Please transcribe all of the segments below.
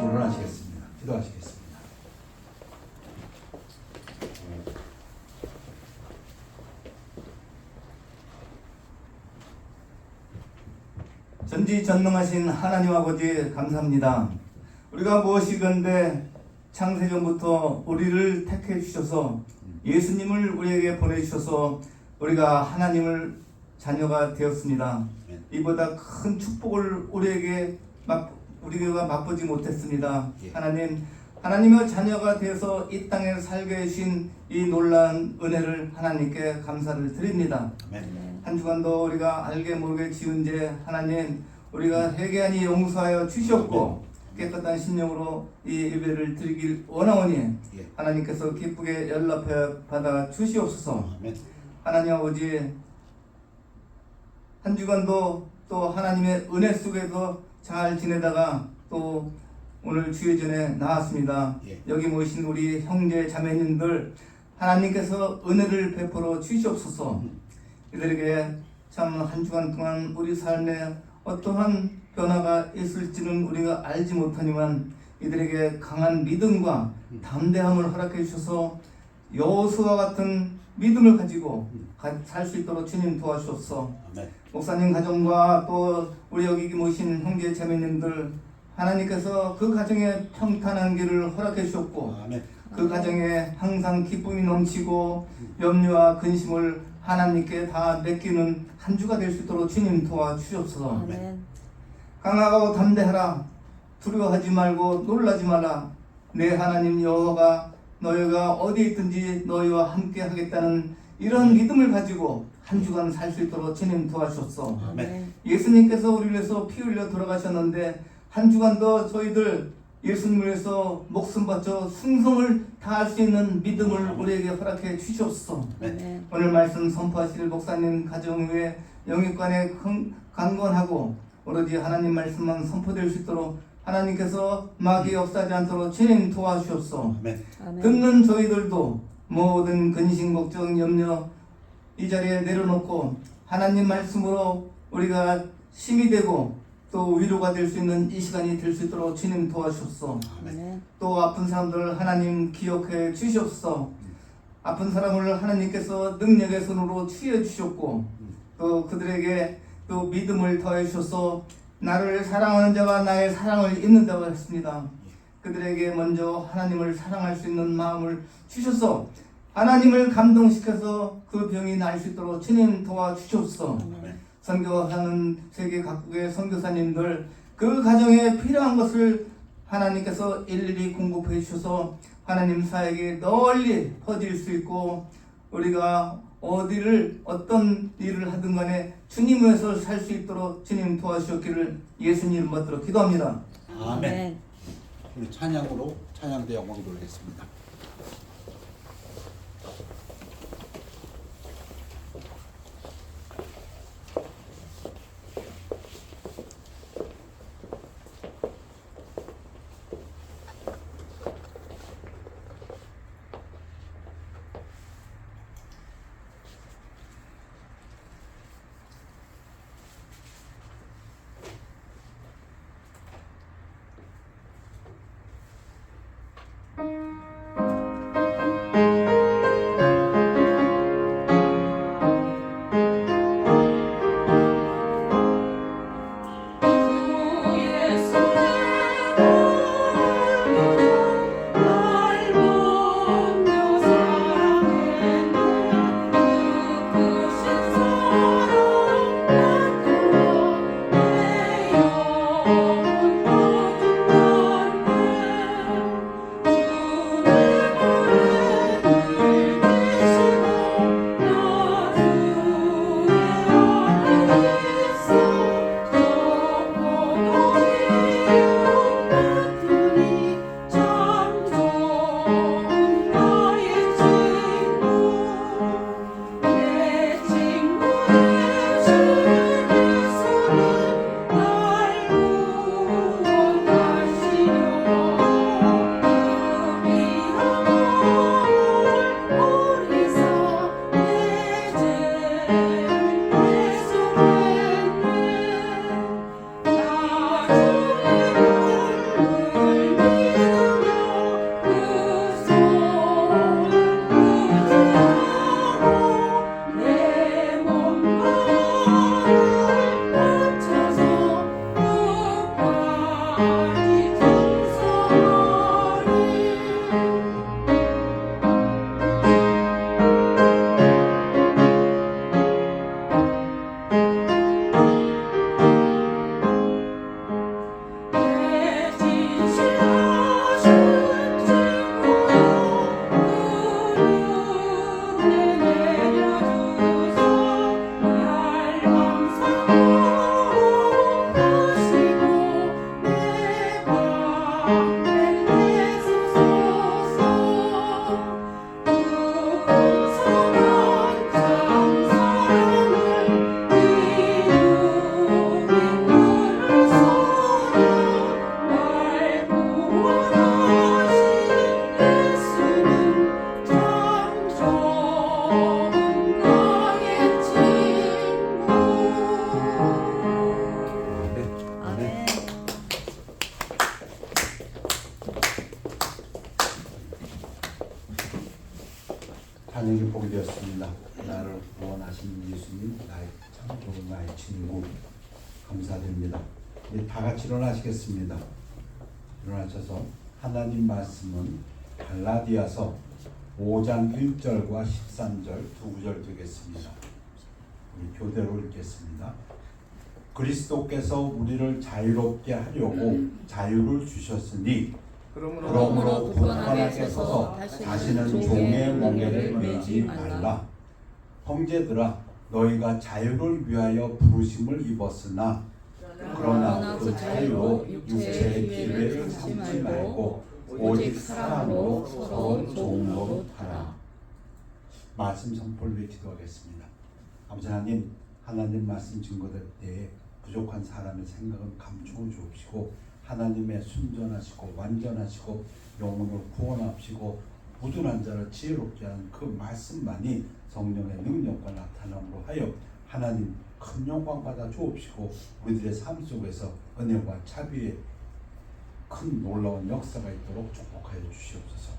일어나시겠습니다. 기도하시겠습니다. 전지전능하신 하나님 아버지 감사합니다. 우리가 무엇이건데 창세전부터 우리를 택해 주셔서 예수님을 우리에게 보내주셔서 우리가 하나님을 자녀가 되었습니다. 이보다 큰 축복을 우리가 맛보지 못했습니다. 하나님의 자녀가 되어서 이 땅에 살게 해주신 이 놀라운 은혜를 하나님께 감사를 드립니다. 한 주간도 우리가 알게 모르게 지은 죄 하나님 우리가 회개하니 용서하여 주셨고 깨끗한 심령으로 이 예배를 드리길 원하오니 하나님께서 기쁘게 연락해 받아 주시옵소서. 하나님 아버지 한 주간도 또 하나님의 은혜 속에서 잘 지내다가 또 오늘 주의 전에 나왔습니다. 여기 모이신 우리 형제 자매님들 하나님께서 은혜를 베풀어 주시옵소서. 이들에게 참 한 주간 동안 우리 삶에 어떠한 변화가 있을지는 우리가 알지 못하지만 이들에게 강한 믿음과 담대함을 허락해 주셔서 여호수아와 같은 믿음을 가지고 살 수 있도록 주님 도와주옵소서. 목사님 가정과 또 우리 여기 모신 형제 자매님들 하나님께서 그 가정에 평탄한 길을 허락해 주셨고 그 가정에 항상 기쁨이 넘치고 염려와 근심을 하나님께 다 맡기는 한 주가 될 수 있도록 주님 도와주옵소서. 강하고 담대하라. 두려워하지 말고 놀라지 마라. 내 하나님 여호와가 너희가 어디 있든지 너희와 함께 하겠다는 이런 믿음을 가지고 한 주간 살 수 있도록 주님 도와주옵소서. 예수님께서 우리를 위해서 피 흘려 돌아가셨는데 한 주간도 저희들 예수님을 위해서 목숨 바쳐 충성을 다할 수 있는 믿음을 우리에게 허락해 주시옵소서. 오늘 말씀 선포하실 목사님 가정 위에 영육간에 강건하고 오로지 하나님 말씀만 선포될 수 있도록 하나님께서 마귀 역사하지 않도록 주님 도와주옵소서. 듣는 저희들도 모든 근심 걱정 염려 이 자리에 내려놓고 하나님 말씀으로 우리가 힘이 되고 또 위로가 될 수 있는 이 시간이 될 수 있도록 주님 도와주옵소서. 또 아픈 사람들 하나님 기억해 주시옵소서. 아픈 사람을 하나님께서 능력의 손으로 치유해 주셨고 또 그들에게 또 믿음을 더해 주셔서 나를 사랑하는 자가 나의 사랑을 입는다고 했습니다. 그들에게 먼저 하나님을 사랑할 수 있는 마음을 주셔서 하나님을 감동시켜서 그 병이 나을 수 있도록 주님 도와주시옵소서. 선교하는 세계 각국의 선교사님들 그 가정에 필요한 것을 하나님께서 일일이 공급해 주셔서 하나님 사역이 널리 퍼질 수 있고 우리가 어떤 일을 하든 간에 주님 위해서 살 수 있도록 주님 도와주셨기를 예수님 이름 받들어 기도합니다. 아멘. 우리 찬양으로 찬양대 영광 돌리겠습니다. 찬양이 보게 되었습니다. 나를 구원하신 예수님, 나의 창조주, 나의 친구, 감사드립니다. 이제 다 같이 일어나시겠습니다. 일어나셔서 하나님 말씀은 갈라디아서 5장 1절과 13절 두 구절 되겠습니다. 우리 교대로 읽겠습니다. 그리스도께서 우리를 자유롭게 하려고 자유를 주셨으니 그러므로 굳건하게 서서 다시는 종의 멍에를 매지 말라. 형제들아, 너희가 자유를 위하여 부르심을 입었으나 그러나 그 자유로 육체의 기회를 삼지 말고 오직 사랑으로 서로 좋은 노릇 하라. 말씀 선포를 위해 기도하겠습니다. 아버지 하나님, 하나님 말씀 증거될 때에 부족한 사람의 생각은 감추어 주옵시고 하나님의 순전하시고 완전하시고 영혼을 구원하시고 무둔한 자를 지혜롭게 하는 그 말씀만이 성령의 능력과 나타남으로 하여 하나님 큰 영광 받아 주옵시고 우리들의 삶 속에서 은혜와 자비의 큰 놀라운 역사가 있도록 축복하여 주시옵소서.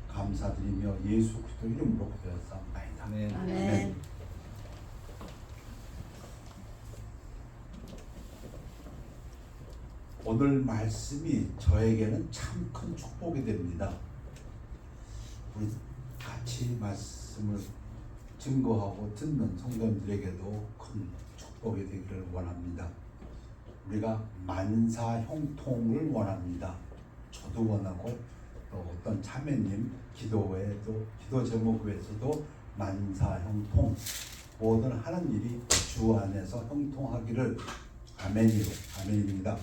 감사드리며 예수 그리스도 이름으로 기도하옵나이다. 아멘. 아멘. 오늘 말씀이 저에게는 참 큰 축복이 됩니다. 우리 같이 말씀을 증거하고 듣는 성도님들에게도 큰 축복이 되기를 원합니다. 우리가 만사 형통을 원합니다. 저도 원하고 또 어떤 자매님 기도회도 기도 제목 외에서도 만사 형통 모든 하는 일이 주 안에서 형통하기를 아멘입니다.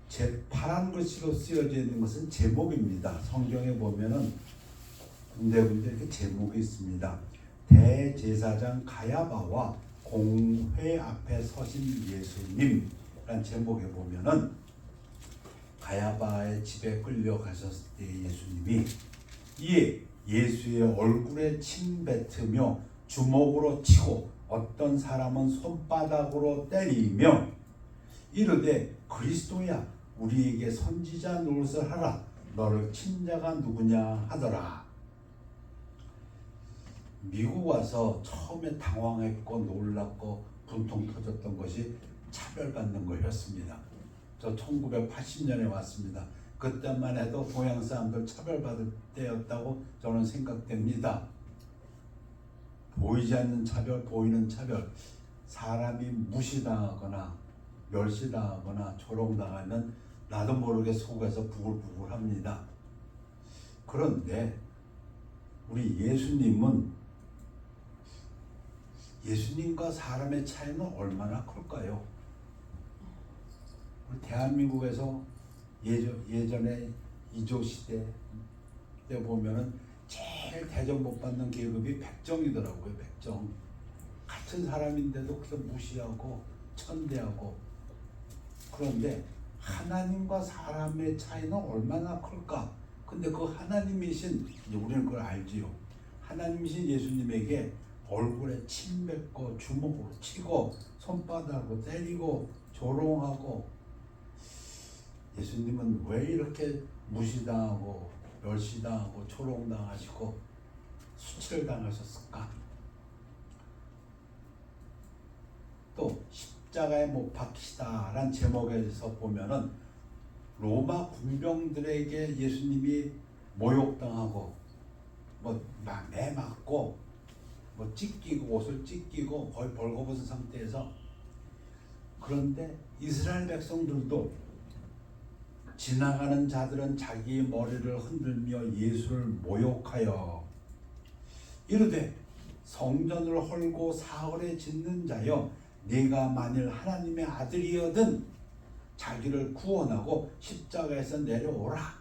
제 파란 글씨로 쓰여져 있는 것은 제목입니다. 성경에 보면은 군데군데 이렇게 제목이 있습니다. 대제사장 가야바와 공회 앞에 서신 예수님이란 제목에 보면은 가야바의 집에 끌려가셨을 때 예수님이 이에 예수의 얼굴에 침 뱉으며 주먹으로 치고 어떤 사람은 손바닥으로 때리며 이르되 그리스도야 우리에게 선지자 노릇을 하라. 너를 친 자가 누구냐 하더라. 미국 와서 처음에 당황했고 놀랐고 분통 터졌던 것이 차별받는 거였습니다. 저 1980년에 왔습니다. 그때만 해도 동양 사람들 차별받을 때였다고 저는 생각됩니다. 보이지 않는 차별, 보이는 차별, 사람이 무시당하거나 멸시당하거나 조롱당하면 나도 모르게 속에서 부글부글합니다. 그런데 우리 예수님과 사람의 차이는 얼마나 클까요? 우리 대한민국에서 예전에 이조 시대 때 보면은 제일 대접 못 받는 계급이 백정이더라고요. 백정. 같은 사람인데도 그렇게 무시하고 천대하고. 그런데 하나님과 사람의 차이는 얼마나 클까? 근데 그 하나님이신, 우리는 그걸 알지요. 하나님이신 예수님에게 얼굴에 침 뱉고 주먹으로 치고 손바닥으로 때리고 조롱하고 예수님은 왜 이렇게 무시당하고 멸시당하고 조롱당하시고 수치를 당하셨을까? 또 십자가에 못 박히시다란 제목에서 보면은 로마 군병들에게 예수님이 모욕당하고 매 맞고 찢기고 옷을 찢기고 거의 벌거벗은 상태에서 그런데 이스라엘 백성들도 지나가는 자들은 자기 머리를 흔들며 예수를 모욕하여 이르되 성전을 헐고 사흘에 짓는 자여 네가 만일 하나님의 아들이거든 자기를 구원하고 십자가에서 내려오라.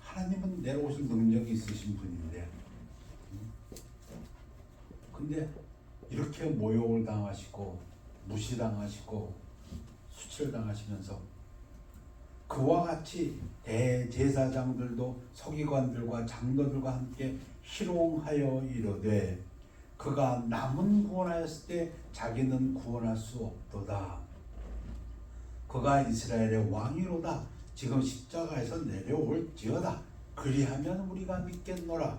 하나님은 내려오실 능력이 있으신 분인데 근데 이렇게 모욕을 당하시고 무시당하시고 수치를 당하시면서 그와 같이 대제사장들도 서기관들과 장로들과 함께 희롱하여 이르되 그가 남은 구원하였을 때 자기는 구원할 수 없도다. 그가 이스라엘의 왕이로다. 지금 십자가에서 내려올지어다. 그리하면 우리가 믿겠노라.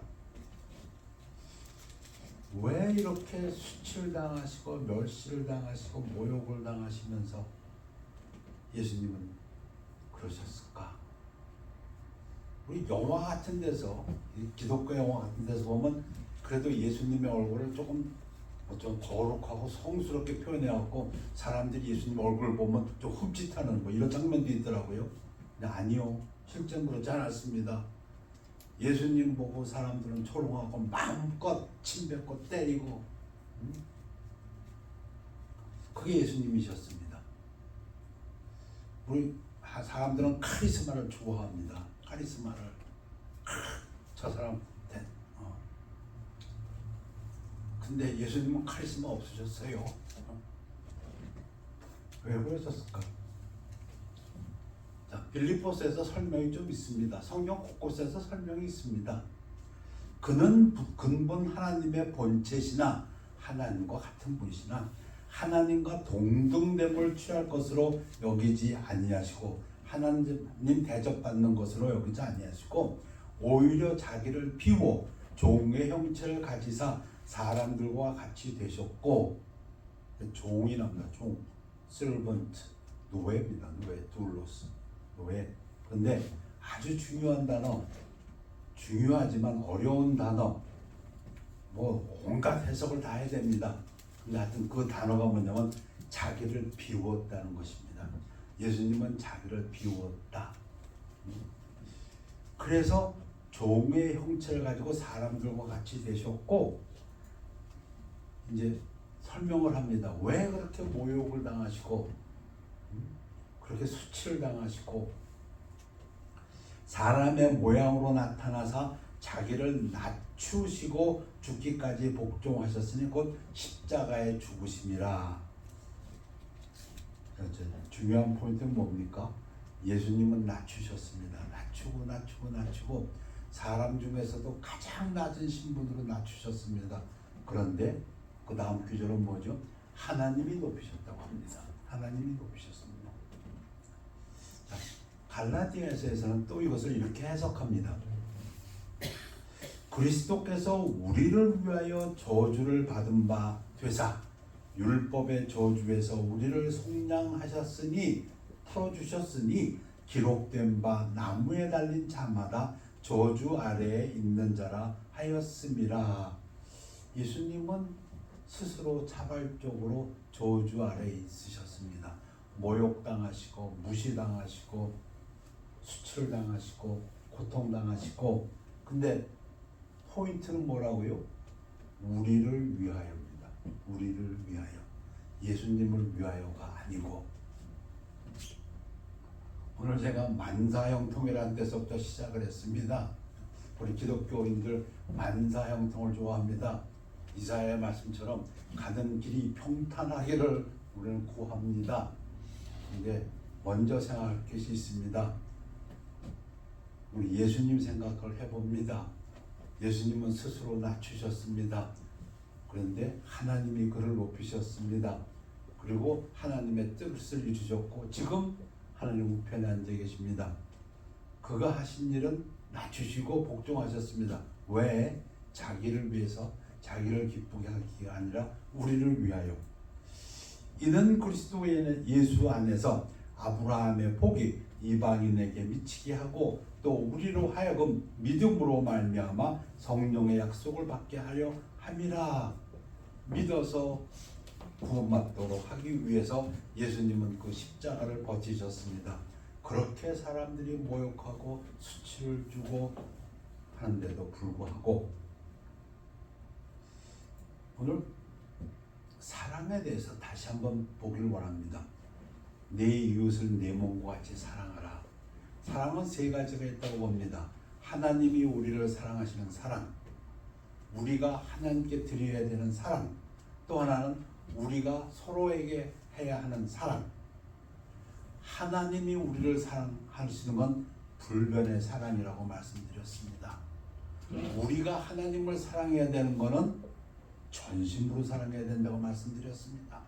왜 이렇게 수치당하시고 멸시를 당하시고 모욕을 당하시면서 예수님은 그러셨을까? 우리 영화 같은 데서, 기독교 영화 같은 데서 보면 그래도 예수님의 얼굴을 조금 좀 거룩하고 성스럽게 표현해갖고 사람들이 예수님 얼굴을 보면 좀 흠칫하는 뭐 이런 장면도 있더라고요. 근데 아니요, 실제는 그렇지 않았습니다. 예수님 보고 사람들은 초롱하고 마음껏 침뱉고 때리고, 그게 예수님이셨습니다. 우리 사람들은 카리스마를 좋아합니다. 카리스마를. 저 사람 근데 예수님은 카리스마 없으셨어요. 왜 그러셨을까? 자, 빌립보서에서 설명이 좀 있습니다. 성경 곳곳에서 설명이 있습니다. 그는 근본 하나님의 본체시나 하나님과 같은 분이시나 하나님과 동등됨을 취할 것으로 여기지 아니하시고 하나님 대접받는 것으로 여기지 아니하시고 오히려 자기를 비워 종의 형체를 가지사 사람들과 같이 되셨고, 종이 납니다. 종, servant, 노예입니다. 노예, doulos, 노예. 근데 아주 중요한 단어, 중요하지만 어려운 단어, 뭐 온갖 해석을 다 해야 됩니다. 근데 하여튼 그 단어가 뭐냐면 자기를 비웠다는 것입니다. 예수님은 자기를 비웠다. 그래서 종의 형체를 가지고 사람들과 같이 되셨고, 이제 설명을 합니다. 왜 그렇게 모욕을 당하시고 그렇게 수치를 당하시고 사람의 모양으로 나타나서 자기를 낮추시고 죽기까지 복종하셨으니 곧 십자가에 죽으심이라. 중요한 포인트는 뭡니까? 예수님은 낮추셨습니다. 낮추고 사람 중에서도 가장 낮은 신분으로 낮추셨습니다. 그런데 그 다음 구절은 뭐죠? 하나님이 높이셨다고 합니다. 하나님이 높이셨습니다. 자, 갈라디아서에서는 또 이것을 이렇게 해석합니다. 그리스도께서 우리를 위하여 저주를 받은 바 되사 율법의 저주에서 우리를 속량하셨으니 풀어주셨으니 기록된 바 나무에 달린 자마다 저주 아래에 있는 자라 하였음이라. 예수님은 스스로 자발적으로 저주 아래에 있으셨습니다. 모욕당하시고 무시당하시고 수출당하시고 고통당하시고, 근데 포인트는 뭐라고요? 우리를 위하여입니다. 우리를 위하여. 예수님을 위하여가 아니고. 오늘 제가 만사형통이라는 데서부터 시작을 했습니다. 우리 기독교인들 만사형통을 좋아합니다. 이사야의 말씀처럼 가는 길이 평탄하기를 우리는 구합니다. 근데 먼저 생각할 것이 있습니다. 우리 예수님 생각을 해봅니다. 예수님은 스스로 낮추셨습니다. 그런데 하나님이 그를 높이셨습니다. 그리고 하나님의 뜻을 이루셨고 지금 하나님 우편에 앉아 계십니다. 그가 하신 일은 낮추시고 복종하셨습니다. 왜? 자기를 위해서, 자기를 기쁘게 하기가 아니라 우리를 위하여. 이는 그리스도의 예수 안에서 아브라함의 복이 이방인에게 미치게 하고 또 우리로 하여금 믿음으로 말미암아 성령의 약속을 받게 하려 함이라. 믿어서 구원받도록 하기 위해서 예수님은 그 십자가를 버티셨습니다. 그렇게 사람들이 모욕하고 수치를 주고 하는데도 불구하고 오늘 사랑에 대해서 다시 한번 보길 원합니다. 내 이웃을 내 몸과 같이 사랑하라. 사랑은 세 가지가 있다고 봅니다. 하나님이 우리를 사랑하시는 사랑, 우리가 하나님께 드려야 되는 사랑, 또 하나는 우리가 서로에게 해야 하는 사랑. 하나님이 우리를 사랑하시는 건 불변의 사랑이라고 말씀드렸습니다. 우리가 하나님을 사랑해야 되는 것은 전심으로 사랑해야 된다고 말씀드렸습니다.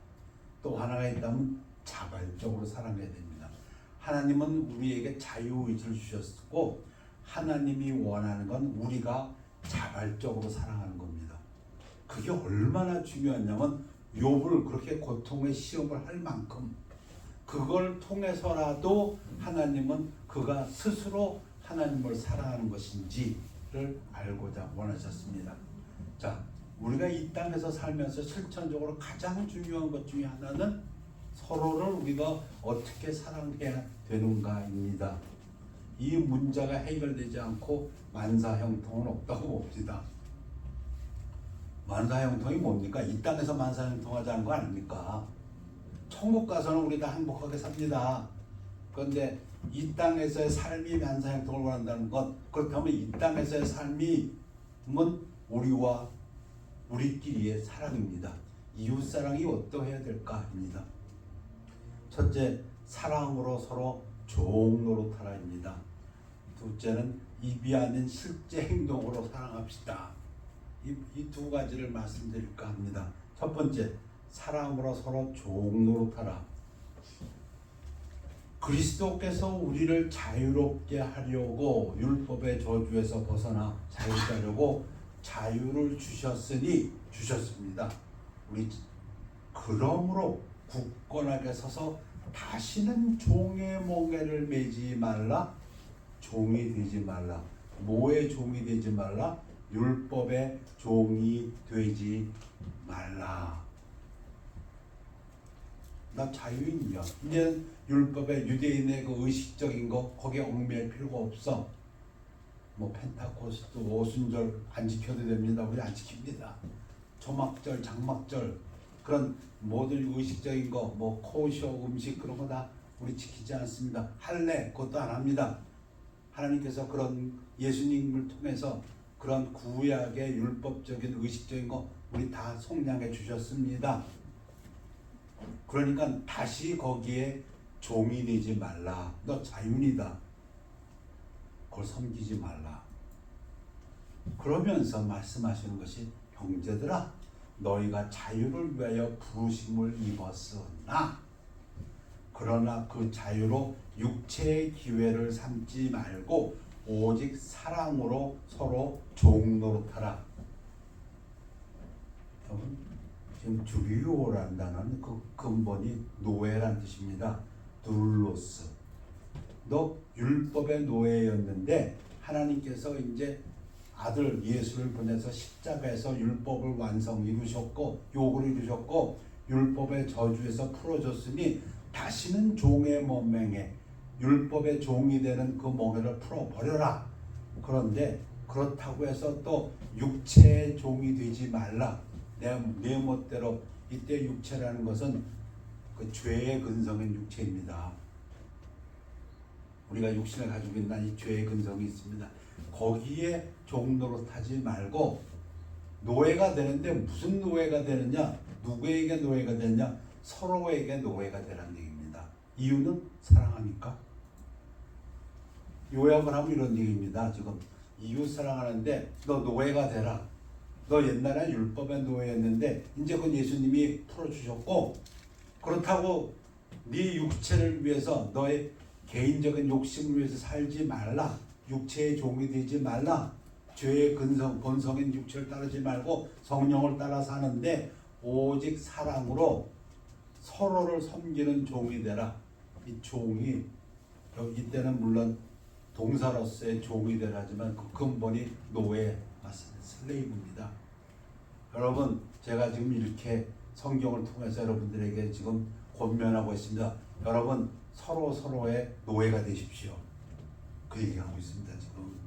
또 하나가 있다면 자발적으로 사랑해야 됩니다. 하나님은 우리에게 자유의지를 주셨고 하나님이 원하는 건 우리가 자발적으로 사랑하는 겁니다. 그게 얼마나 중요하냐면 욥을 그렇게 고통의 시험을 할 만큼 그걸 통해서라도 하나님은 그가 스스로 하나님을 사랑하는 것인지를 알고자 원하셨습니다. 자, 우리가 이 땅에서 살면서 실천적으로 가장 중요한 것 중에 하나는 서로를 우리가 어떻게 사랑해야 되는가입니다. 이 문제가 해결되지 않고 만사형통은 없다고 봅시다. 만사형통이 뭡니까? 이 땅에서 만사형통하자는 거 아닙니까? 천국 가서는 우리 다 행복하게 삽니다. 그런데 이 땅에서의 삶이 만사형통을 원한다는 것, 그렇다면 이 땅에서의 삶이 우리와 우리끼리의 사랑입니다. 이웃사랑이 어떠해야 될까입니다. 첫째, 사랑으로 서로 종노릇하라입니다. 둘째는 입이 아닌 실제 행동으로 사랑합시다. 이 두 가지를 말씀드릴까 합니다. 첫 번째, 사랑으로 서로 종노릇하라. 그리스도께서 우리를 자유롭게 하려고 율법의 저주에서 벗어나 자유롭게 하려고 자유를 주셨습니다. 우리 그러므로 굳건하게 서서 다시는 종의 멍에를 매지 말라. 종이 되지 말라. 뭐의 종이 되지 말라? 율법의 종이 되지 말라. 나 자유인이야. 이제 율법의 유대인의 그 의식적인 거 거기에 얽매일 필요가 없어. 뭐 펜타코스트, 오순절 안 지켜도 됩니다. 우리 안 지킵니다. 초막절, 장막절 그런 모든 의식적인 거, 뭐 코쇼 음식 그런 거 다 우리 지키지 않습니다. 할례 그것도 안 합니다. 하나님께서 그런 예수님을 통해서 그런 구약의 율법적인 의식적인 거 우리 다 속량해 주셨습니다. 그러니까 다시 거기에 종이 되지 말라. 너 자유인이다. 그걸 섬기지 말라. 그러면서 말씀하시는 것이 형제들아 너희가 자유를 위하여 부르심을 입었으나 그러나 그 자유로 육체의 기회를 삼지 말고 오직 사랑으로 서로 종노릇하라. 지금 주리오라는 단어는 그 근본이 노예란 뜻입니다. 둘로스. 너 율법의 노예였는데 하나님께서 이제 아들 예수를 보내서 십자가에서 율법을 이루셨고 요구를 이루셨고 율법의 저주에서 풀어줬으니 다시는 종의 멍에 율법의 종이 되는 그 멍에를 풀어버려라. 그런데 그렇다고 해서 또 육체의 종이 되지 말라. 내 멋대로 이때 육체라는 것은 그 죄의 근성인 육체입니다. 우리가 육신을 가지고 있는 이 죄의 근성이 있습니다. 거기에 종노릇하지 말고 노예가 되는데 무슨 노예가 되느냐? 누구에게 노예가 되느냐? 서로에게 노예가 되라는 얘기입니다. 이유는 사랑하니까. 요약을 하면 이런 얘기입니다. 지금 이웃 사랑하는데 너 노예가 되라. 너 옛날에 율법의 노예였는데 이제 그건 예수님이 풀어주셨고 그렇다고 네 육체를 위해서 너의 개인적인 욕심을 위해서 살지 말라. 육체의 종이 되지 말라. 죄의 본성인 육체를 따르지 말고 성령을 따라 사는데 오직 사랑으로 서로를 섬기는 종이 되라. 이 종이 이때는 물론 동사로서의 종이 되라지만 그 근본이 노예 맞습니다. 슬레이브입니다. 여러분 제가 지금 이렇게 성경을 통해서 여러분들에게 지금 권면하고 있습니다. 여러분 서로의 노예가 되십시오. 그 얘기하고 있습니다. 지금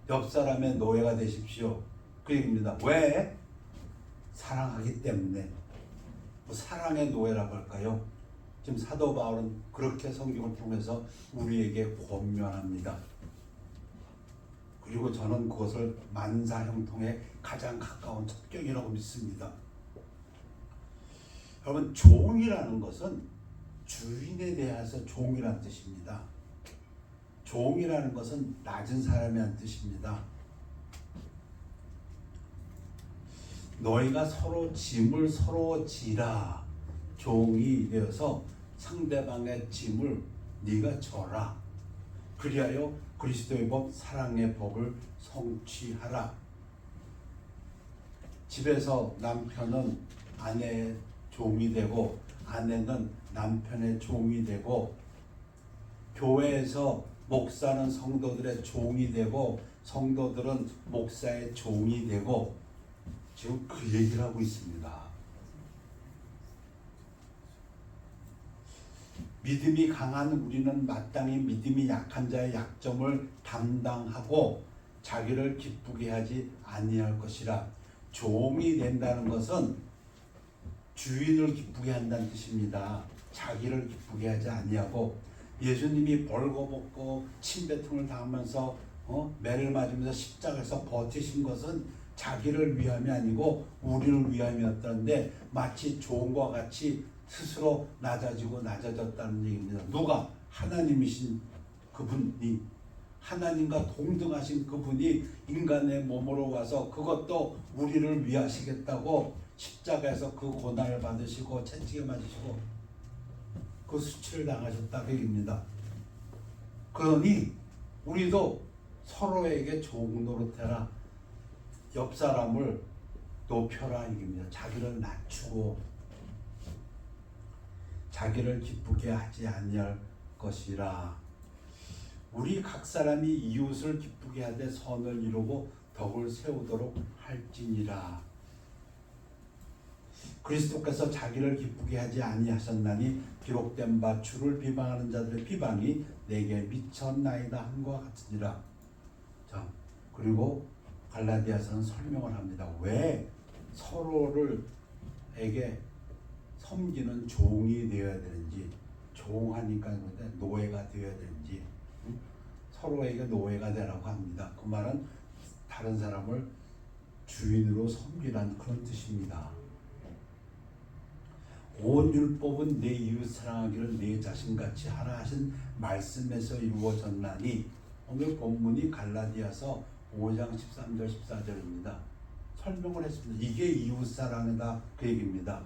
옆 사람의 노예가 되십시오. 그 얘기입니다. 왜? 사랑하기 때문에. 뭐 사랑의 노예라고 할까요? 지금 사도 바울은 그렇게 성경을 통해서 우리에게 권면합니다. 그리고 저는 그것을 만사형통에 가장 가까운 첩경이라고 믿습니다. 여러분 종이라는 것은 주인에 대해서 종이라는 뜻입니다. 종이라는 것은 낮은 사람이라는 뜻입니다. 너희가 서로 짐을 서로 지라. 종이 되어서 상대방의 짐을 네가 져라. 그리하여 그리스도의 법 사랑의 법을 성취하라. 집에서 남편은 아내의 종이 되고 아내는 남편의 종이 되고 교회에서 목사는 성도들의 종이 되고 성도들은 목사의 종이 되고 지금 그 얘기를 하고 있습니다. 믿음이 강한 우리는 마땅히 믿음이 약한 자의 약점을 담당하고 자기를 기쁘게 하지 아니할 것이라. 종이 된다는 것은 주인을 기쁘게 한다는 뜻입니다. 자기를 기쁘게 하지 아니하고 예수님이 벌거벗고 침뱉음을 당하면서 매를 맞으면서 십자가에서 버티신 것은 자기를 위함이 아니고 우리를 위함이었다는데 마치 종과 같이 스스로 낮아지고 낮아졌다는 얘기입니다. 누가? 하나님이신 그분이, 하나님과 동등하신 그분이 인간의 몸으로 와서 그것도 우리를 위하시겠다고 십자가에서 그 고난을 받으시고 채찍에 맞으시고 그 수치를 당하셨다 그 얘기입니다. 그러니 우리도 서로에게 종 노릇해라. 옆 사람을 높여라 얘기입니다. 자기를 낮추고 자기를 기쁘게 하지 아니할 것이라. 우리 각 사람이 이웃을 기쁘게 하되 선을 이루고 덕을 세우도록 할지니라. 그리스도께서 자기를 기쁘게 하지 아니하셨나니 기록된 바 주를 비방하는 자들의 비방이 내게 미쳤나이다 함과 같으니라. 자, 그리고 갈라디아서는 설명을 합니다. 왜 서로를 에게 섬기는 종이 되어야 되는지, 종하니까 노예가 되어야 되는지, 서로에게 노예가 되라고 합니다. 그 말은 다른 사람을 주인으로 섬기라는 그런 뜻입니다. 온 율법은 내 이웃 사랑하기를 내 자신같이 하라 하신 말씀에서 이루어졌나니. 오늘 본문이 갈라디아서 5장 13절 14절입니다. 설명을 했습니다. 이게 이웃 사랑이다 그 얘기입니다.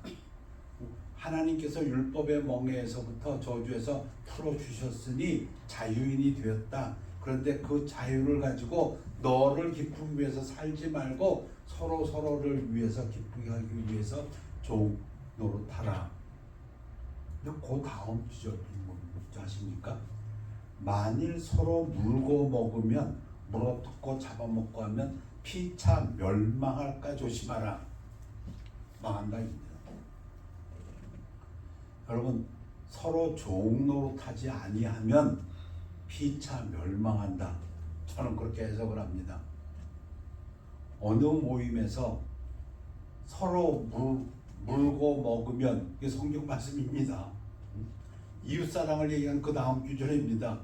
하나님께서 율법의 멍에에서부터 저주에서 풀어주셨으니 자유인이 되었다. 그런데 그 자유를 가지고 너를 기쁘기 위해서 살지 말고 서로를 위해서 기쁘게 하기 위해서 종 노릇하라. 근데 그 다음 구절이 뭔지 아십니까? 만일 서로 물고 먹으면 물어뜯고 잡아먹고 하면 피차 멸망할까 조심하라. 망한다 입니다. 여러분, 서로 종노릇하지 아니하면 피차 멸망한다. 저는 그렇게 해석을 합니다. 어느 모임에서 서로 물고 먹으면, 이게 성경 말씀입니다. 이웃사랑을 얘기한 그 다음 구절입니다.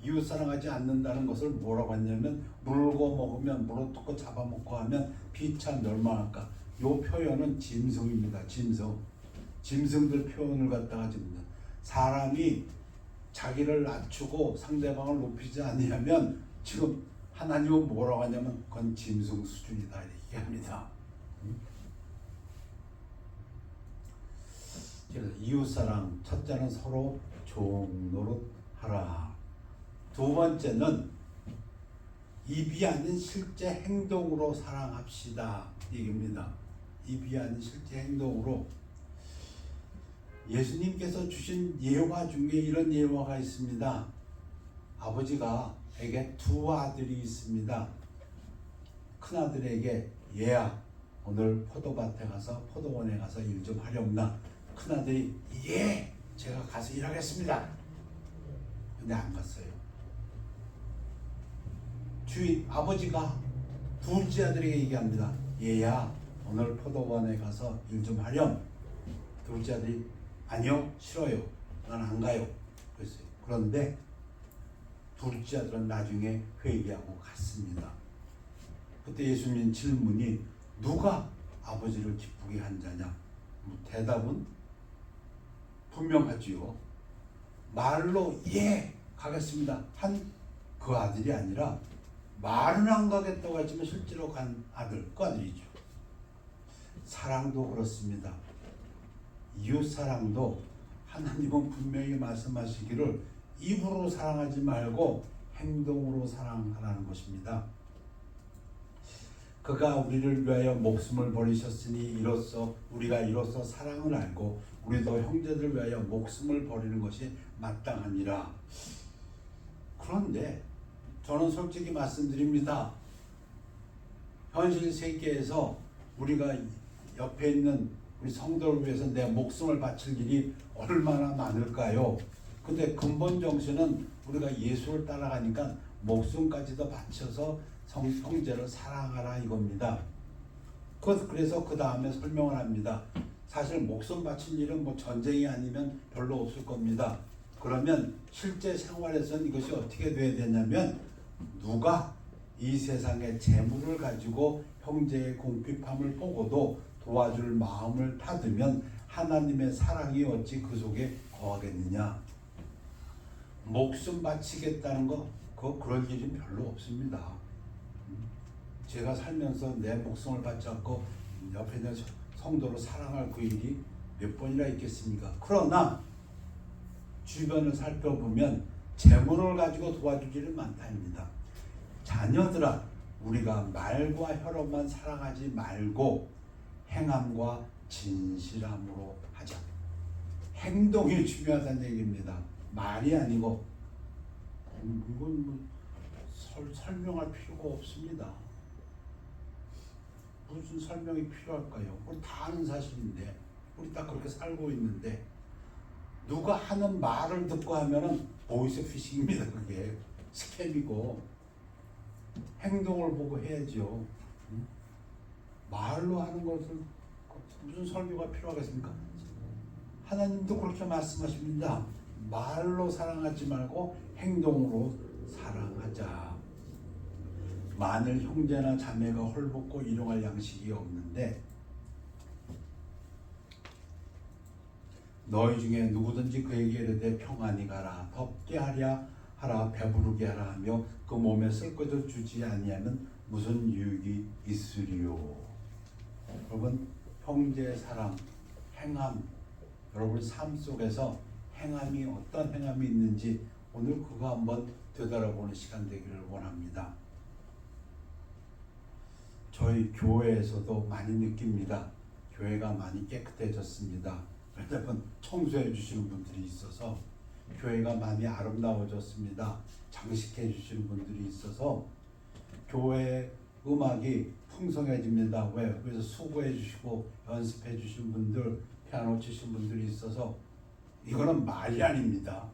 이웃사랑하지 않는다는 것을 뭐라고 했냐면 물고 먹으면 물어뜯고 잡아먹고 하면 피차 멸망할까. 이 표현은 짐승입니다. 짐승들 표현을 갖다가 줍니다. 사람이 자기를 낮추고 상대방을 높이지 아니하면 지금 하나님은 뭐라고 하냐면 그건 짐승 수준이다 이렇게 합니다. 그래서 이웃사랑, 첫째는 서로 종노릇하라. 두 번째는 입이 아닌 실제 행동으로 사랑합시다 얘기입니다. 입이 아닌 실제 행동으로. 예수님께서 주신 예화 중에 이런 예화가 있습니다. 아버지가 에게 두 아들이 있습니다. 큰아들에게 얘야 오늘 포도밭에 가서 포도원에 가서 일 좀 하렵나. 큰아들이 예 제가 가서 일하겠습니다. 근데 안 갔어요. 주인 아버지가 둘째 아들에게 얘기합니다. 얘야 오늘 포도원에 가서 일 좀 하렴. 둘째 아들이 아니요 싫어요. 난 안 가요. 그랬어요. 그런데 둘째 아들은 나중에 회개하고 갔습니다. 그때 예수님 질문이 누가 아버지를 기쁘게 한 자냐? 대답은 분명하지요. 말로 예 가겠습니다 한 그 아들이 아니라 말은 안 가겠다고 했지만 실제로 간 아들, 그 아들이죠. 사랑도 그렇습니다. 이웃사랑도 하나님은 분명히 말씀하시기를 입으로 사랑하지 말고 행동으로 사랑하라는 것입니다. 그가 우리를 위하여 목숨을 버리셨으니 우리가 이로써 사랑을 알고 우리도 형제들을 위하여 목숨을 버리는 것이 마땅하니라. 그런데 저는 솔직히 말씀드립니다. 현실 세계에서 우리가 옆에 있는 우리 성도를 위해서 내 목숨을 바칠 일이 얼마나 많을까요? 근데 근본 정신은 우리가 예수를 따라가니까 목숨까지도 바쳐서 형제를 사랑하라 이겁니다. 그래서 그 다음에 설명을 합니다. 사실 목숨 바칠 일은 뭐 전쟁이 아니면 별로 없을 겁니다. 그러면 실제 생활에서는 이것이 어떻게 돼야 되냐면 누가 이 세상의 재물을 가지고 형제의 궁핍함을 보고도 도와줄 마음을 타두면 하나님의 사랑이 어찌 그 속에 거하겠느냐. 목숨 바치겠다는 거 그럴 일이 별로 없습니다. 제가 살면서 내 목숨을 바쳤고 옆에 있는 성도를 사랑할 그 일이 몇 번이나 있겠습니까? 그러나 주변을 살펴보면 재물을 가지고 도와줄 일은 많다입니다. 자녀들아, 우리가 말과 혀로만 사랑하지 말고 행함과 진실함으로 하자. 행동이 중요하다는 얘기입니다. 말이 아니고. 이건 뭐 설명할 필요가 없습니다. 무슨 설명이 필요할까요? 우리 다 아는 사실인데, 우리 다 그렇게 살고 있는데, 누가 하는 말을 듣고 하면은 보이스피싱입니다. 그게 스캠이고, 행동을 보고 해야죠. 말로 하는 것을 무슨 설교가 필요하겠습니까? 하나님도 그렇게 말씀하십니다. 말로 사랑하지 말고 행동으로 사랑하자. 만일 형제나 자매가 헐벗고 일용할 양식이 없는데 너희 중에 누구든지 그에게 이르되 평안히 가라, 덥게 하랴 하라, 배부르게 하라 하며 그 몸에 쓸 것을 주지 아니하면 무슨 유익이 있으리요. 여러분, 형제의 사랑, 행함, 여러분 삶 속에서 행함이 어떤 행함이 있는지 오늘 그거 한번 되돌아보는 시간 되기를 원합니다. 저희 교회에서도 많이 느낍니다. 교회가 많이 깨끗해졌습니다. 왜냐하면 청소해 주시는 분들이 있어서 교회가 많이 아름다워졌습니다. 장식해 주시는 분들이 있어서 교회 음악이 풍성해집니다. 왜? 그래서 수고해 주시고 연습해 주신 분들, 피아노 치신 분들이 있어서 이거는 말이 아닙니다.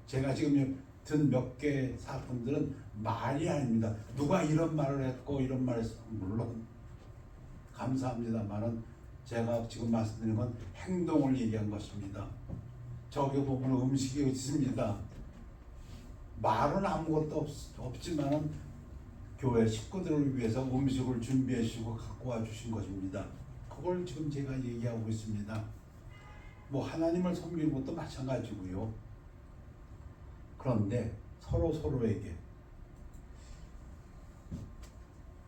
제가 지금 든 몇 개 사건들은 말이 아닙니다. 누가 이런 말을 했고 이런 말을 했고 물론 감사합니다만은 제가 지금 말씀드리는 건 행동을 얘기한 것입니다. 저기 보면 음식이 있습니다. 말은 아무것도 없지만은 교회 식구들을 위해서 음식을 준비해 주시고 갖고 와 주신 것입니다. 그걸 지금 제가 얘기하고 있습니다. 뭐 하나님을 섬기는 것도 마찬가지고요. 그런데 서로에게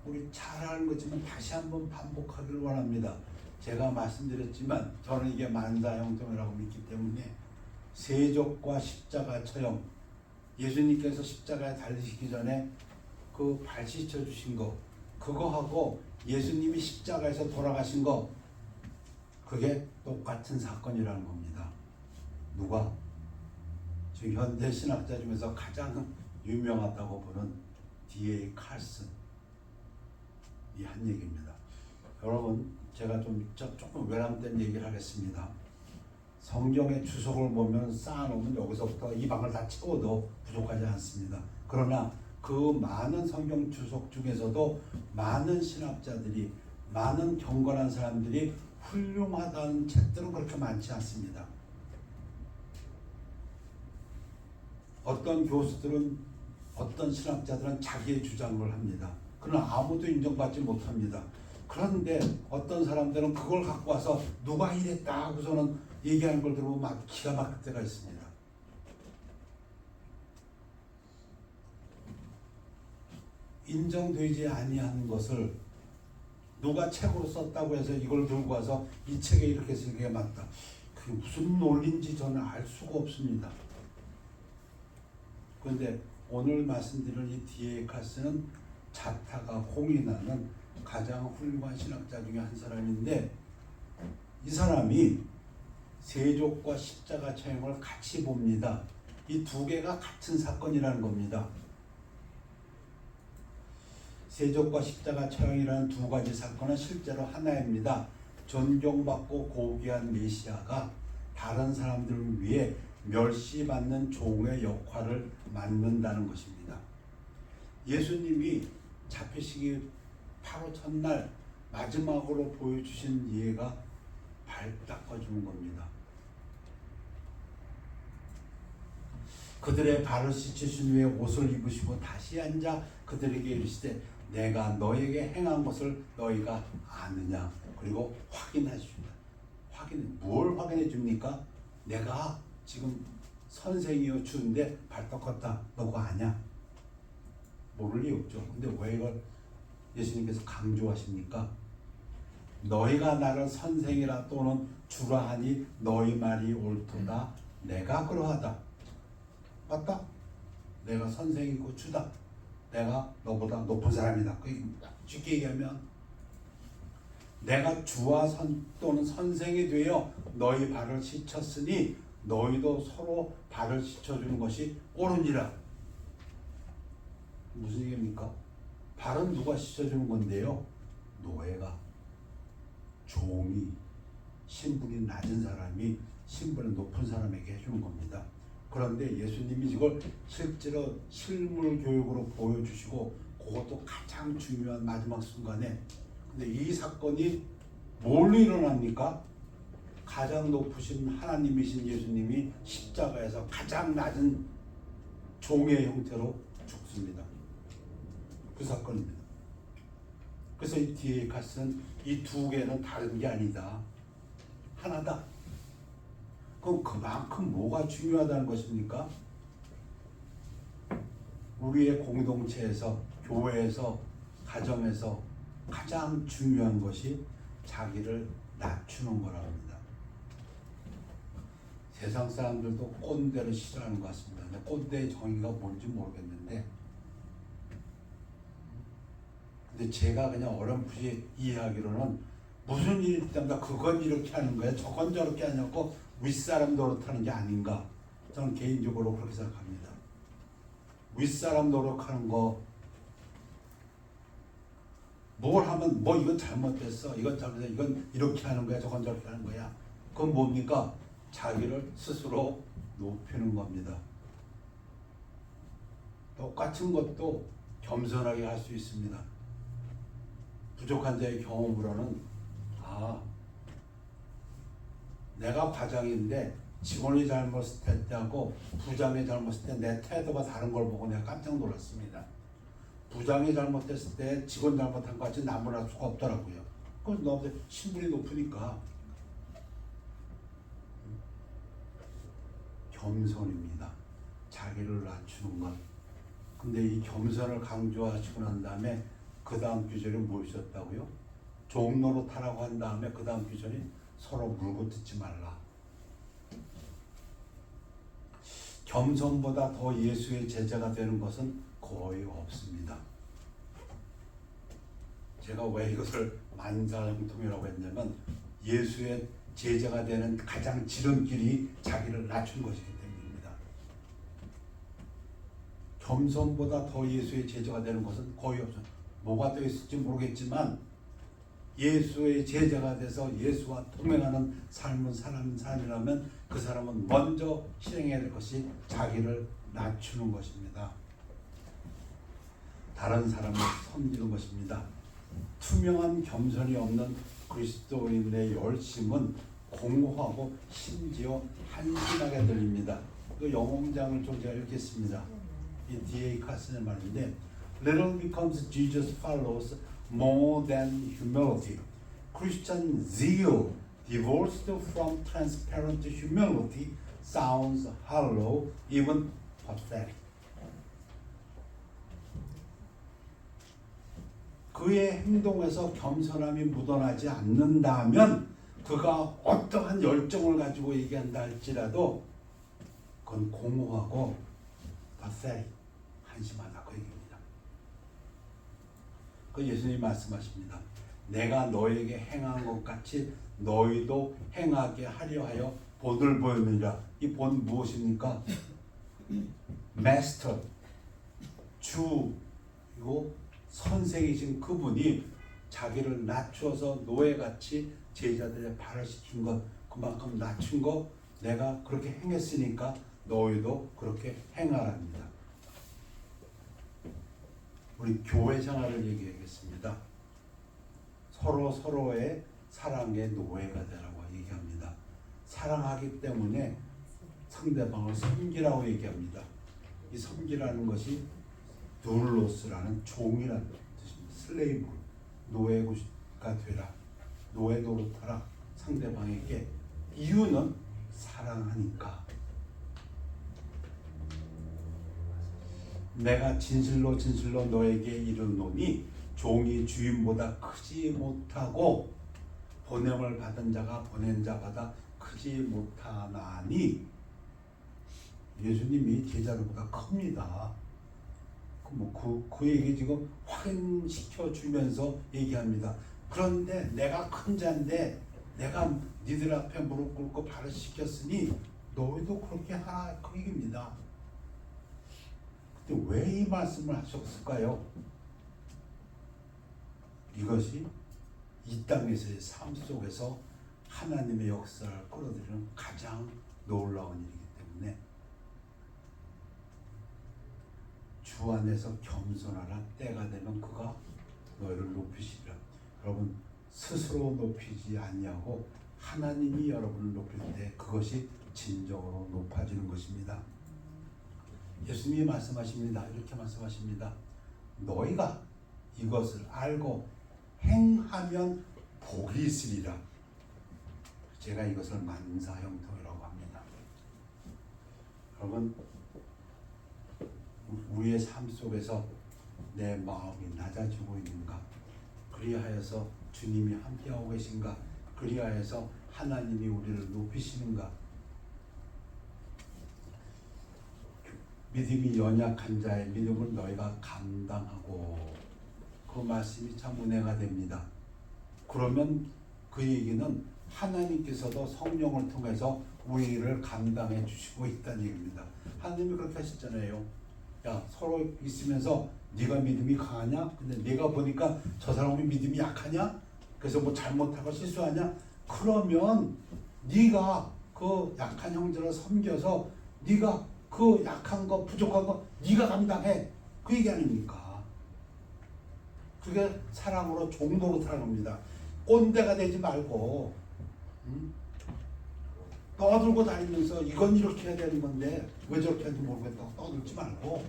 우리 잘 아는 거지만 다시 한번 반복하기를 원합니다. 제가 말씀드렸지만 저는 이게 만사형통이라고 믿기 때문에 세족과 십자가 처형, 예수님께서 십자가에 달리시기 전에 그 발 씻어 주신 거, 그거하고 예수님이 십자가에서 돌아가신 거, 그게 똑같은 사건이라는 겁니다. 누가? 지금 현대 신학자 중에서 가장 유명하다고 보는 D.A. 칼슨 이 한 얘기입니다. 여러분, 제가 조금 외람된 얘기를 하겠습니다. 성경의 주석을 보면 쌓아놓으면 여기서부터 이 방을 다 채워도 부족하지 않습니다. 그러나 그 많은 성경 주석 중에서도 많은 신학자들이, 많은 경건한 사람들이 훌륭하다는 책들은 그렇게 많지 않습니다. 어떤 교수들은, 어떤 신학자들은 자기의 주장을 합니다. 그러나 아무도 인정받지 못합니다. 그런데 어떤 사람들은 그걸 갖고 와서 누가 이랬다 하고서는 얘기하는 걸 들으면 막 기가 막힐 때가 있습니다. 인정되지 아니한 것을 누가 책으로 썼다고 해서 이걸 들고 와서 이 책에 이렇게 쓰는 게 맞다. 그게 무슨 논리인지 저는 알 수가 없습니다. 그런데 오늘 말씀드릴 이 디에이카스는 자타가 공인하는 가장 훌륭한 신학자 중에 한 사람인데, 이 사람이 세족과 십자가 처형을 같이 봅니다. 이 두 개가 같은 사건이라는 겁니다. 세족과 십자가 처형이라는 두 가지 사건은 실제로 하나입니다. 존경받고 고귀한 메시아가 다른 사람들을 위해 멸시받는 종의 역할을 맡는다는 것입니다. 예수님이 잡히시기 바로 첫날 마지막으로 보여주신 예가 발 닦아주는 겁니다. 그들의 발을 씻으신 후에 옷을 입으시고 다시 앉아 그들에게 이르시되 내가 너에게 행한 것을 너희가 아느냐. 그리고 확인하십니다. 뭘 확인해 줍니까? 내가 지금 선생이여 주인데 발 닦았다. 너가 아냐? 모를 리 없죠. 근데 왜 이걸 예수님께서 강조하십니까? 너희가 나를 선생이라 또는 주라 하니 너희 말이 옳도다. 내가 그러하다. 맞다. 내가 선생이고 주다. 내가 너보다 높은 사람이다. 쉽게 얘기하면 내가 주와 또는 선생이 되어 너희 발을 씻혔으니 너희도 서로 발을 씻어주는 것이 옳으니라. 무슨 얘기입니까? 발은 누가 씻어주는 건데요? 노예가, 종이, 신분이 낮은 사람이 신분이 높은 사람에게 해주는 겁니다. 그런데 예수님이 이걸 실제로 실물 교육으로 보여주시고, 그것도 가장 중요한 마지막 순간에, 근데 이 사건이 뭘로 일어납니까? 가장 높으신 하나님이신 예수님이 십자가에서 가장 낮은 종의 형태로 죽습니다. 그 사건입니다. 그래서 이 디에이카스는 이 두 개는 다른 게 아니다. 하나다. 그럼 그만큼 뭐가 중요하다는 것입니까? 우리의 공동체에서, 교회에서, 가정에서 가장 중요한 것이 자기를 낮추는 거라고 합니다. 세상 사람들도 꼰대를 싫어하는 것 같습니다. 근데 꼰대의 정의가 뭔지 모르겠는데, 근데 제가 그냥 어렴풋이 이해하기로는 무슨 일이 때문에 그건 이렇게 하는 거야, 저건 저렇게 하냐고 윗사람 노릇하는 게 아닌가, 저는 개인적으로 그렇게 생각합니다. 윗사람 노릇하는 거, 뭘 하면 뭐 이건 잘못됐어, 이건 잘못됐어, 이건 이렇게 하는 거야, 저건 저렇게 하는 거야. 그건 뭡니까? 자기를 스스로 높이는 겁니다. 똑같은 것도 겸손하게 할 수 있습니다. 부족한 자의 경험으로는 내가 과장인데 직원이 잘못했을 때하고 부장이 잘못했을 때 내 태도가 다른 걸 보고 내가 깜짝 놀랐습니다. 부장이 잘못했을 때 직원 잘못한 것 같이 나무랄 수가 없더라고요. 그건 너무 신분이 높으니까. 겸손입니다. 자기를 낮추는 것. 근데 이 겸손을 강조하시고 난 다음에 그 다음 규절이 무엇이었다고요? 종노릇하라고 한 다음에 그 다음 규절이 서로 물고 뜯지 말라. 겸손보다 더 예수의 제자가 되는 것은 거의 없습니다. 제가 왜 이것을 만사형통이라고 했냐면, 예수의 제자가 되는 가장 지름길이 자기를 낮춘 것이기 때문입니다. 겸손보다 더 예수의 제자가 되는 것은 거의 없어요. 뭐가 되어 있을지 모르겠지만 예수의 제자가 돼서 예수와 동행하는 삶을 사는 사람이라면 그 사람은 먼저 실행해야 될 것이 자기를 낮추는 것입니다. 다른 사람을 섬기는 것입니다. 투명한 겸손이 없는 그리스도인의 열심은 공허하고 심지어 한심하게 들립니다. 그 영어 문장을 좀 제가 읽겠습니다. 이 디에이카스의 말인데, Little becomes Jesus follows more than humility. Christian zeal divorced from transparent humility sounds hollow, even pathetic. 그의 행동에서 겸손함이 묻어나지 않는다면, 그가 어떠한 열정을 가지고 얘기한다 할지라도 그건 공허하고 pathetic, 한심하다 그 얘기입니다. 그 예수님 말씀하십니다. 내가 너에게 행한 것 같이 너희도 행하게 하려 하여 본을 보였느니라. 이 본 무엇입니까? 마스터, 주이고 선생이신 그분이 자기를 낮추어서 노예같이 제자들의 발을 씻긴 것, 그만큼 낮춘 것, 내가 그렇게 행했으니까 너희도 그렇게 행하랍니다. 우리 교회 생활을 얘기하겠습니다. 서로의 사랑의 노예가 되라고 얘기합니다. 사랑하기 때문에 상대방을 섬기라고 얘기합니다. 이 섬기라는 것이 둘로스라는 종이라는 뜻입니다. 슬레이브, 노예가 되라, 노예 노릇하라 상대방에게. 이유는 사랑하니까. 내가 진실로 너에게 이르노니 종이 주인보다 크지 못하고 보냄을 받은 자가 보낸 자보다 크지 못하나니. 예수님이 제자들보다 큽니다. 그 얘기 지금 확인시켜 주면서 얘기합니다. 그런데 내가 큰 자인데 내가 니들 앞에 무릎 꿇고 발을 씻겼으니 너희도 그렇게 하라 그 얘기입니다. 근데 왜 이 말씀을 하셨을까요? 이것이 이 땅에서의 삶 속에서 하나님의 역사를 끌어들이는 가장 놀라운 일이기 때문에 주 안에서 겸손하라. 때가 되면 그가 너희를 높이시리라. 여러분 스스로 높이지 아니하고 하나님이 여러분을 높일 때 그것이 진정으로 높아지는 것입니다. 예수님이 말씀하십니다. 이렇게 말씀하십니다. 너희가 이것을 알고 행하면 복이 있으리라. 제가 이것을 만사형통이라고 합니다. 여러분 우리의 삶 속에서 내 마음이 낮아지고 있는가? 그리하여서 주님이 함께하고 계신가? 그리하여서 하나님이 우리를 높이시는가? 믿음이 연약한 자의 믿음을 너희가 감당하고, 그 말씀이 참 은혜가 됩니다. 그러면 그 얘기는 하나님께서도 성령을 통해서 우리를 감당해 주시고 있다는 얘기입니다. 하나님이 그렇게 하셨잖아요. 야, 서로 있으면서 네가 믿음이 강하냐? 근데 내가 보니까 저 사람이 믿음이 약하냐? 그래서 뭐 잘못하고 실수하냐? 그러면 네가 그 약한 형제를 섬겨서 네가 그 약한 거 부족한 거 네가 감당해. 그 얘기 아닙니까? 그게 사랑으로 종로로 타는 겁니다. 꼰대가 되지 말고 떠들고 다니면서 이건 이렇게 해야 되는 건데 왜 저렇게 하는지 모르겠다고 떠들지 말고,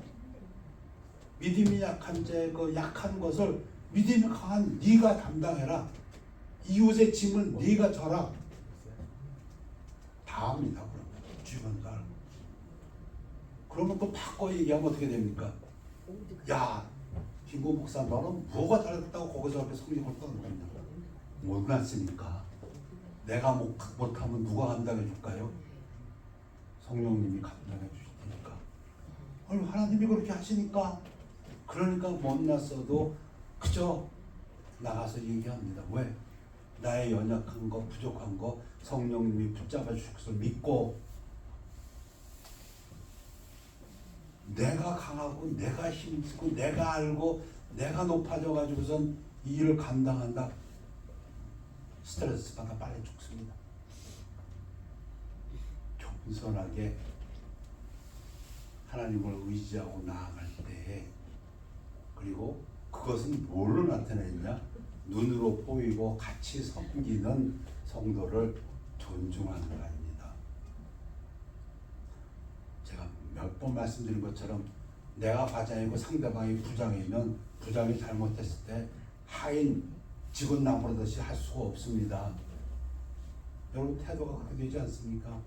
믿음이 약한 자 그 약한 것을 믿음이 강한 네가 담당해라. 이웃의 짐을 네가 져라. 다 합니다. 그러면 주변 다 알고. 그러면 또 바꿔 얘기하면 어떻게 됩니까? 야, 김구 목사 너는 뭐가 잘했다고 거기서 이렇게 성경을 떠들었냐? 못났으니까. 내가 못하면 누가 감당해 줄까요? 성령님이 감당해 주실 테니까. 아니, 하나님이 그렇게 하시니까. 그러니까 못났어도 그저 나가서 얘기합니다. 왜? 나의 연약한 거, 부족한 거 성령님이 붙잡아 주실 것을 믿고, 내가 강하고 내가 힘쓰고 내가 알고 내가 높아져 가지고선 이 일을 감당한다. 스트레스 받아 빨리 죽습니다. 겸손하게 하나님을 의지하고 나아갈 때, 그리고 그것은 뭘로 나타내냐? 눈으로 보이고 같이 섬기는 성도를 존중하는 거 아닙니다. 제가 몇 번 말씀드린 것처럼 내가 과장이고 상대방이 부장이면 부장이 잘못했을 때 하인 직원 나무라듯이 할 수가 없습니다. 여러분 태도가 그렇게 되지 않습니까?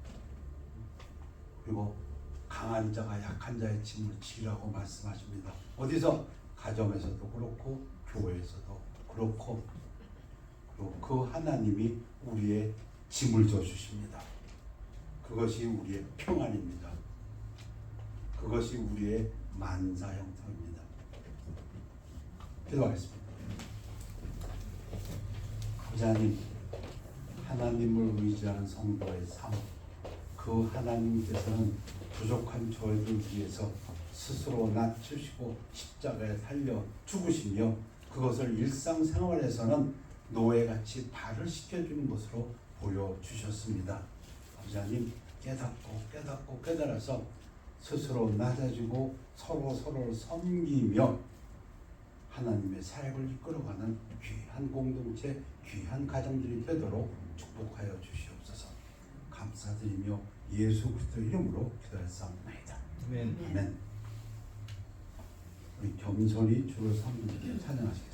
그리고 강한 자가 약한 자의 짐을 지라고 말씀하십니다. 어디서? 가정에서도 그렇고 교회에서도 그렇고. 그리고 그 하나님이 우리의 짐을 져 주십니다. 그것이 우리의 평안입니다. 그것이 우리의 만사 형통입니다. 기도하겠습니다. 하나님, 하나님을 의지하는 성도의 삶, 그 하나님께서는 부족한 저희들 위해서 스스로 낮추시고 십자가에 달려 죽으시며 그것을 일상생활에서는 노예같이 발을 씻겨주는 것으로 보여주셨습니다. 아버지 하나님, 깨닫고 깨달아서 스스로 낮아지고 서로를 섬기며 하나님의 사역을 이끌어가는 귀한 공동체, 귀한 가정들이 되도록 축복하여 주시옵소서. 감사드리며 예수 그리스도 이름으로 기도했사옵나이다. 아멘. 우리 겸손히 주를 섬기며 찬양하시겠습니다.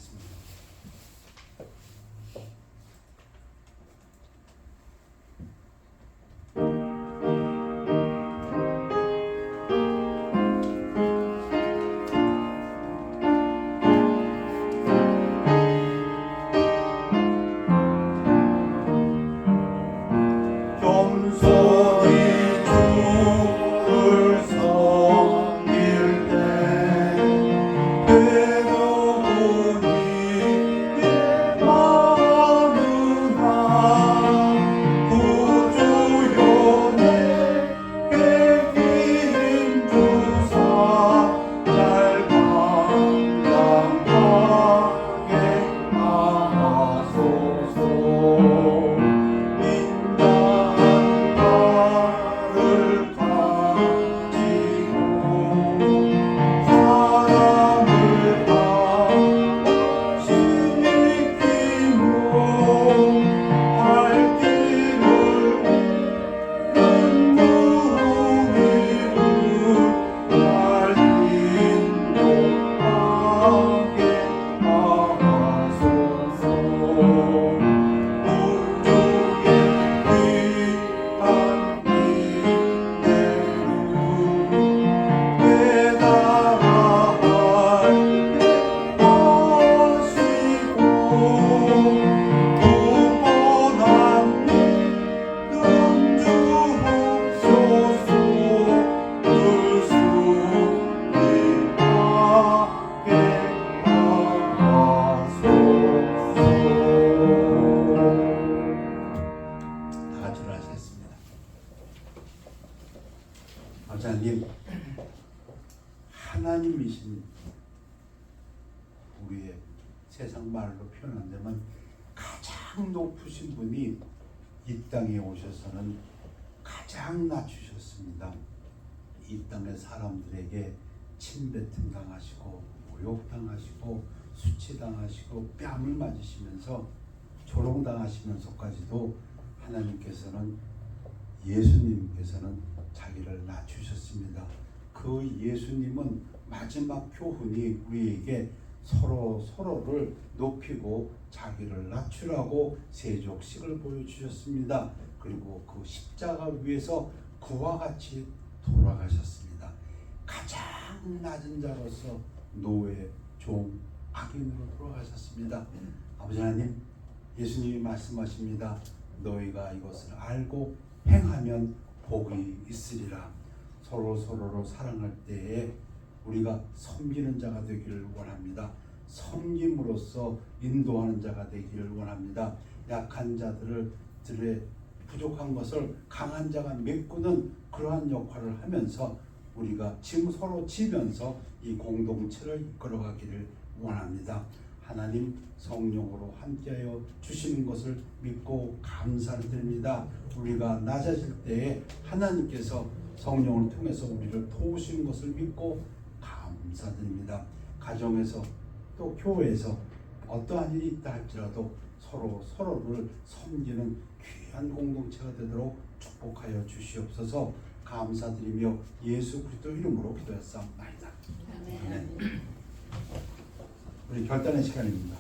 하나님, 하나님이신 우리의 세상 말로 표현한다면 가장 높으신 분이 이 땅에 오셔서는 가장 낮추셨습니다. 이 땅의 사람들에게 침뱉음 당하시고 모욕당하시고 수치당하시고 뺨을 맞으시면서 조롱당하시면서까지도 하나님께서는 예수님께서는 자기를 낮추셨습니다. 그 예수님은 마지막 교훈이 우리에게 서로를 높이고 자기를 낮추라고 세족식을 보여주셨습니다. 그리고 그 십자가 위에서 그와 같이 돌아가셨습니다. 가장 낮은 자로서 노예, 종, 악인으로 돌아가셨습니다. 아버지 하나님, 예수님이 말씀하십니다. 너희가 이것을 알고 행하면 복이 있으리라. 서로를 사랑할 때에 우리가 섬기는 자가 되기를 원합니다. 섬김으로써 인도하는 자가 되기를 원합니다. 약한 자들의 부족한 것을 강한 자가 메꾸는 그러한 역할을 하면서 우리가 서로 지면서 이 공동체를 이끌어가기를 원합니다. 하나님 성령으로 함께하여 주시는 것을 믿고 감사를 드립니다. 우리가 낮아질 때에 하나님께서 성령을 통해서 우리를 도우시는 것을 믿고 감사드립니다. 가정에서 또 교회에서 어떠한 일이 있다 할지라도 서로를 섬기는 귀한 공동체가 되도록 축복하여 주시옵소서. 감사드리며 예수 그리스도 이름으로 기도했사옵나이다. 아멘. 우리 결단의 시간입니다.